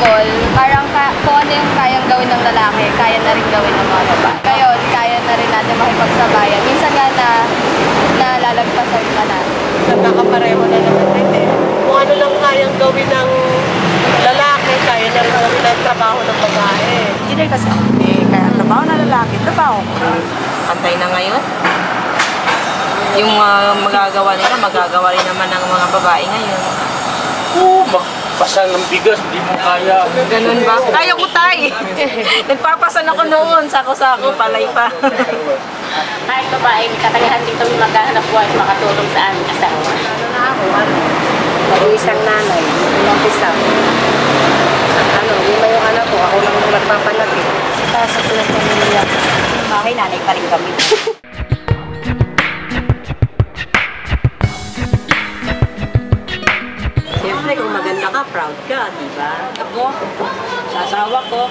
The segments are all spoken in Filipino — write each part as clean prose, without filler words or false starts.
example, parang kung ano yung kayang gawin ng lalaki, kaya na rin gawin ng mga babae. Ngayon, kaya na rin natin makipagsabayan. Minsan nga nalalagpasan ka na. Nagkakapareho na naman din eh. Kung ano lang kayang gawin ng lalaki, kaya na rin gawin ng trabaho ng babae. Hindi rin kasi kaya trabaho na lalaki, trabaho ko rin. Pantay na ngayon. Yung magagawa nila, magagawa rin naman ng mga babae ngayon. Oo, magpasan ng bigas, di mo kaya. Ganun ba? Kaya ko tay! Nagpapasan ako noon, sako-sako, palay pa. Kahit babae, katangahan din kami maghahanap buhay at makatulong sa aming asawa. Ano na ako, mag-iisang nanay, umpisa. Lima yung anak ko, ako lang nagpapanapit. Sa tulang pamilya, bahay nanay pa rin kami. Siyempre, kung maganda ka, proud ka, di ba? Ako, sa asawa ko,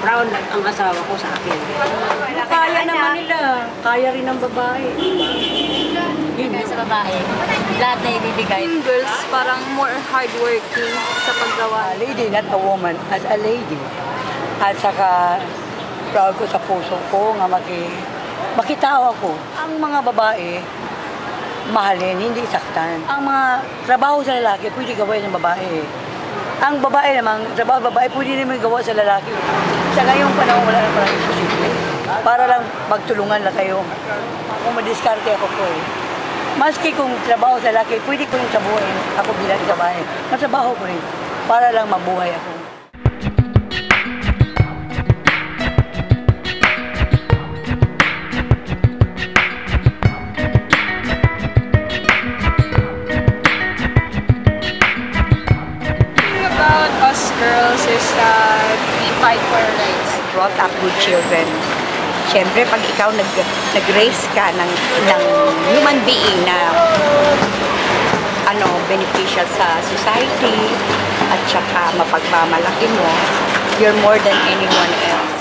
proud ang asawa ko sa akin. Kaya naman nila, kaya rin ng babae. Kaya sa babae, lahat na ibibigay. Girls, parang more hardworking sa paggawa. Lady, not a woman, as a lady. At saka, proud ko sa puso ko nga makitao ako. Ang mga babae, mahalin, hindi saktan. Ang mga trabaho sa lalaki, pwede gawin ng babae. Ang babae naman, trabaho babae, pwede naman gawa sa lalaki. Sa ngayong panahon, wala na parang imposible. Para lang magtulungan lang kayo. Kung madiskarte ako po eh. Maski kung trabaho sa lalaki, pwede ko yung sabuhin. Ako bilang babae. Matrabaho ko rin. Para lang mabuhay ako. About us girls is that we fight for our rights. Brought up good children. Siyempre, pag ikaw nag-raise ka ng human being na beneficial sa society at saka mapagmamalaki mo, you're more than anyone else.